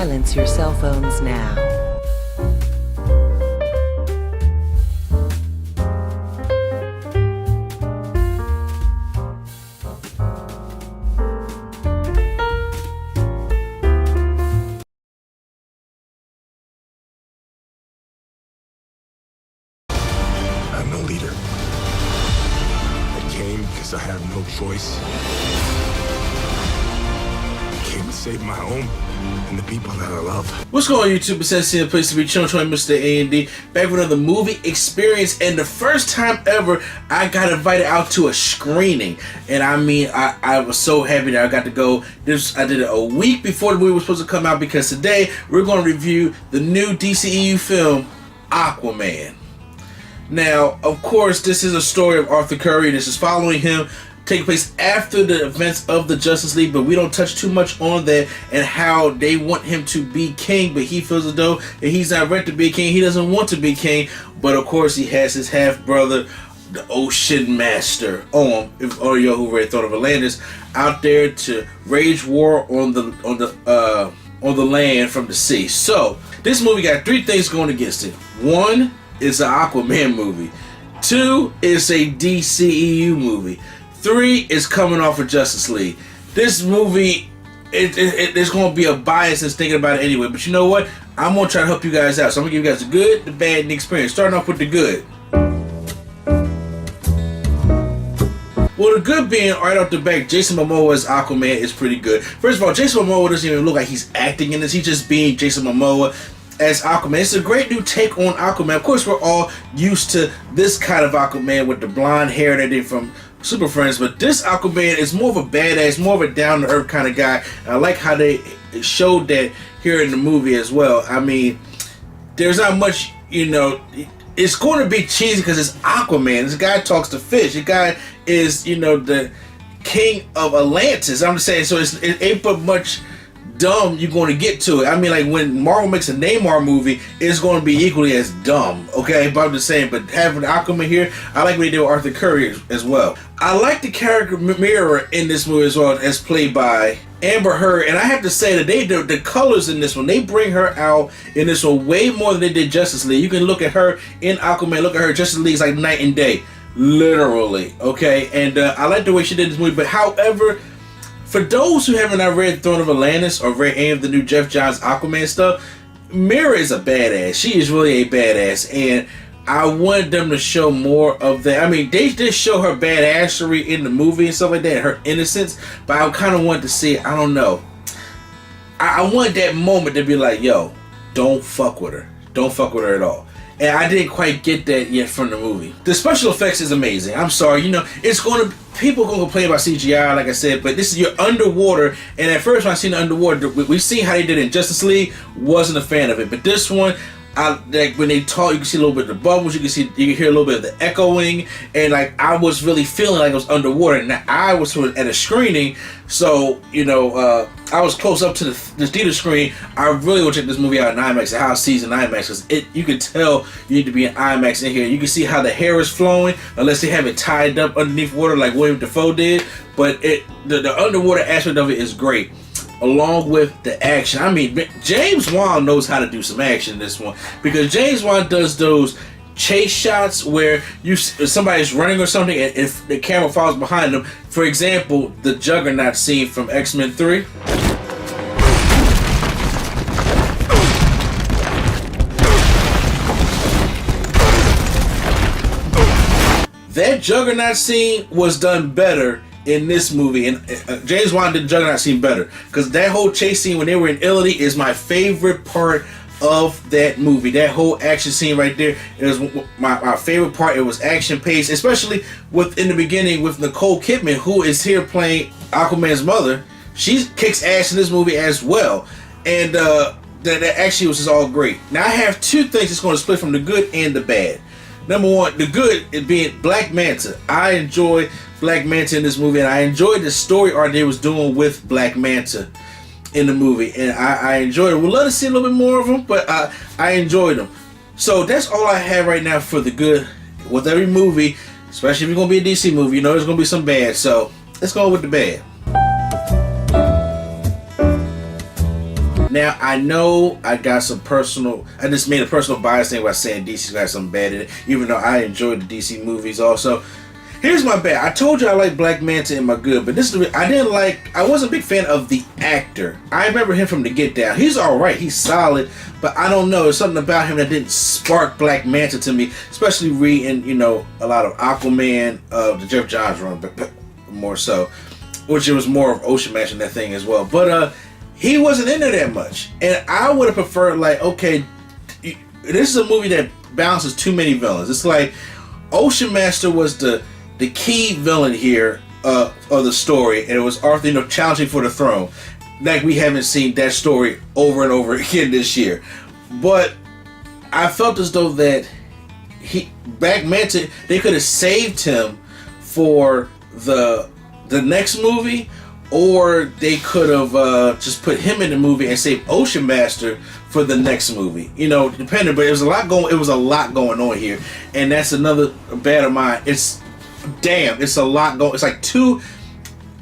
Silence your cell phones now. I'm no leader. I came because I have no choice. I came to save my home and the people that I love. What's going on, YouTube? It's SC, place to be chilling, Mr. A&D, back with another movie experience, and the first time ever I got invited out to a screening, and I mean, I was so happy that I got to go. I did it a week before the movie was supposed to come out, because today we're going to review the new DCEU film, Aquaman. Now, of course, this is a story of Arthur Curry. This is following him, taking place after the events of the Justice League, but we don't touch too much on that and how they want him to be king, but he feels as though that he's not ready to be king. He doesn't want to be king, but of course he has his half-brother, the Ocean Master, if all y'all who read Throne of Atlantis, out there to wage war on the land from the sea. So this movie got three things going against it. One, it's an Aquaman movie. Two, it's a DCEU movie. Three is coming off of Justice League. This movie, there's going to be a bias in thinking about it anyway. But you know what? I'm going to try to help you guys out. So I'm going to give you guys the good, the bad, and the experience. Starting off with the good. Well, the good being, right off the back, Jason Momoa as Aquaman is pretty good. First of all, Jason Momoa doesn't even look like he's acting in this. He's just being Jason Momoa as Aquaman. It's a great new take on Aquaman. Of course, we're all used to this kind of Aquaman with the blonde hair and everything from Super Friends, but this Aquaman is more of a badass, more of a down-to-earth kind of guy. And I like how they showed that here in the movie as well. I mean, there's not much, you know, it's going to be cheesy because it's Aquaman. This guy talks to fish. The guy is, you know, the king of Atlantis. I'm just saying, so it ain't but much dumb you're going to get to it. I mean, like when Marvel makes a Neymar movie, it's going to be equally as dumb, okay? But I'm just saying, but having Aquaman here, I like what they did with Arthur Curry as well. I like the character Mira in this movie as well, as played by Amber Heard, and I have to say that the colors in this one, they bring her out in this one way more than they did Justice League. You can look at her in Aquaman, look at her Justice League, it's like night and day, literally, okay? And I like the way she did this movie, but however, for those who haven't read Throne of Atlantis or read any of the new Jeff Johns Aquaman stuff, Mira is a badass. She is really a badass, and I wanted them to show more of that. I mean, they did show her badassery in the movie and stuff like that, her innocence, but I kind of wanted to see, I don't know. I wanted that moment to be like, yo, don't fuck with her. Don't fuck with her at all. And I didn't quite get that yet from the movie. The special effects is amazing. I'm sorry, you know, it's going to, people are going to complain about CGI, like I said, but this is your underwater, and at first when I seen the underwater, we've seen how they did it in Justice League, wasn't a fan of it, but this one, like when they talk, you can see a little bit of the bubbles, you can hear a little bit of the echoing, and like I was really feeling like I was underwater. And I was at a screening, so you know, I was close up to the theater screen. I really want to check this movie out in IMAX and how it sees in IMAX, because you can tell you need to be in IMAX in here. You can see how the hair is flowing, unless they have it tied up underneath water like William Dafoe did. But the underwater aspect of it is great, along with the action. I mean, James Wan knows how to do some action in this one, because James Wan does those chase shots where somebody's running or something, and if the camera follows behind them. For example, the Juggernaut scene from X-Men 3. That Juggernaut scene was done better in this movie, and James Wan did Juggernaut scene better, because that whole chase scene when they were in Italy is my favorite part of that movie. That whole action scene right there is my favorite part. It was action paced, especially in the beginning with Nicole Kidman, who is here playing Aquaman's mother. She kicks ass in this movie as well, and that actually was just all great. Now I have two things that's going to split from the good and the bad. Number one, the good is being Black Manta. I enjoy Black Manta in this movie, and I enjoyed the story arc they was doing with Black Manta in the movie, and I enjoyed it. We'd love to see a little bit more of them, but I enjoyed them. So that's all I have right now for the good. With every movie, especially if it's going to be a DC movie, you know there's going to be some bad, so let's go with the bad. Now, I know I just made a personal bias thing by saying DC's got something bad in it, even though I enjoyed the DC movies also. Here's my bad. I told you I like Black Manta in my good, but this is I wasn't a big fan of the actor. I remember him from The Get Down. He's alright, he's solid, but I don't know, there's something about him that didn't spark Black Manta to me, especially reading, a lot of Aquaman, the Jeff Johns run, but more so, which it was more of Ocean Master in that thing as well. But he wasn't in there that much, and I would have preferred, like, okay, this is a movie that balances too many villains. It's like Ocean Master was the key villain here of the story, and it was Arthur, challenging for the throne. Like, we haven't seen that story over and over again this year. But I felt as though that Black Manta, they could have saved him for the next movie, or they could have just put him in the movie and saved Ocean Master for the next movie. Depending, but it was a lot going on here, and that's another bad of mine. It's a lot going. It's like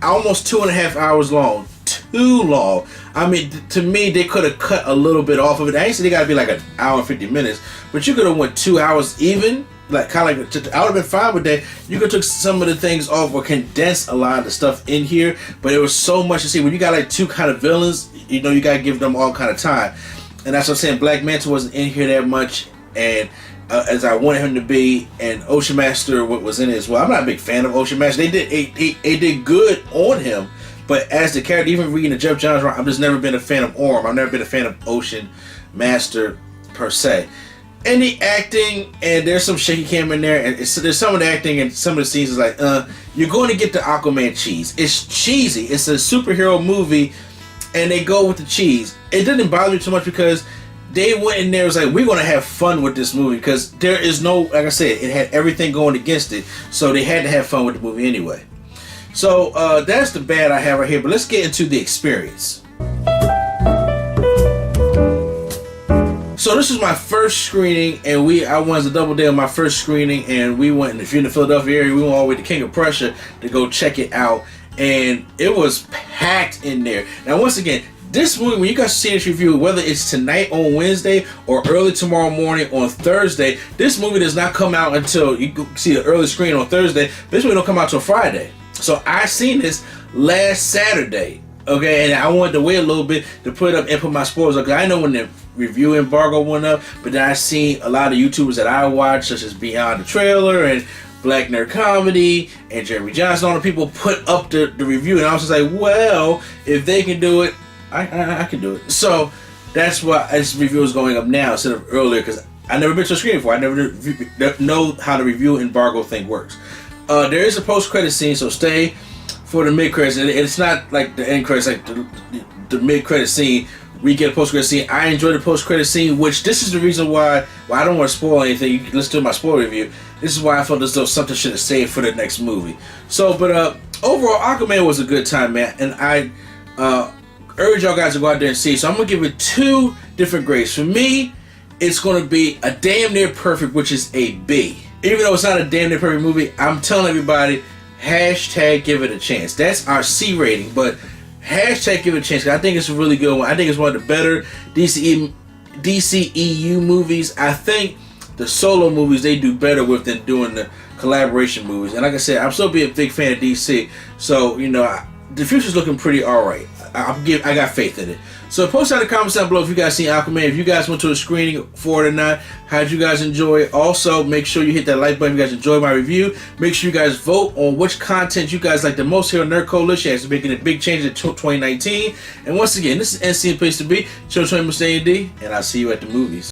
almost 2.5 hours long. Too long. I mean, to me, they could have cut a little bit off of it. I ain't say they got to be like an hour and 50 minutes, but you could have went 2 hours even. Like, kind of like, I would have been fine with that. You could have took some of the things off or condensed a lot of the stuff in here, but it was so much to see. When you got like two kind of villains, you got to give them all kind of time. And that's what I'm saying. Black Manta wasn't in here that much, and as I wanted him to be, and Ocean Master was in it as well. I'm not a big fan of Ocean Master. They did good on him, but as the character, even reading the Jeff Johns run, I've just never been a fan of Orm. I've never been a fan of Ocean Master per se. And the acting, and there's some shaky cam in there, and there's some of the acting and some of the scenes is like, you're going to get the Aquaman cheese. It's cheesy. It's a superhero movie, and they go with the cheese. It didn't bother me too much because they went in there and was like, we're going to have fun with this movie, because there is no, like I said, it had everything going against it, so they had to have fun with the movie anyway. So that's the bad I have right here, but let's get into the experience. So this was my first screening, and I wanted to double day on my first screening, and we went, if you're in the Philadelphia area, we went all the way to King of Prussia to go check it out, and it was packed in there. Now once again, this movie, when you guys see this review, whether it's tonight on Wednesday or early tomorrow morning on Thursday, this movie does not come out until, you can see the early screen on Thursday, this movie don't come out till Friday. So I seen this last Saturday, okay, and I wanted to wait a little bit to put it up and put my spoilers up, because I know when the review embargo went up, but then I seen a lot of YouTubers that I watch, such as Beyond the Trailer and Black Nerd Comedy and Jeremy Johnson, all the people put up the review, and I was just like, well, if they can do it, I can do it. So that's why this review is going up now instead of earlier, because I never been to a screening before. I never know how the review embargo thing works. There is a post-credit scene, so stay for the mid-credits. It's not like the end credits, like the mid-credit scene. We get a post-credit scene. I enjoy the post-credit scene, which this is the reason why. Well, I don't want to spoil anything. You can listen to my spoiler review. This is why I felt as though something should have saved for the next movie. So, but overall, Aquaman was a good time, man, and I urge y'all guys to go out there and see. So I'm gonna give it 2 different grades. For me, it's gonna be a damn near perfect, which is a B. Even though it's not a damn near perfect movie, I'm telling everybody, hashtag give it a chance. That's our C rating, but hashtag give it a chance, because I think it's a really good one. I think it's one of the better DCEU movies. I think the solo movies they do better with than doing the collaboration movies. And like I said, I'm still being a big fan of DC, so the future's looking pretty alright. I got faith in it. So post down in the comments down below if you guys seen Aquaman, if you guys went to a screening for it or not. How'd you guys enjoy it? Also, make sure you hit that like button if you guys enjoyed my review. Make sure you guys vote on which content you guys like the most here on Nerd Coalition, as we're making a big change in 2019. And once again, this is NC Place to Be. Show 20 Mr. AD, and I'll see you at the movies.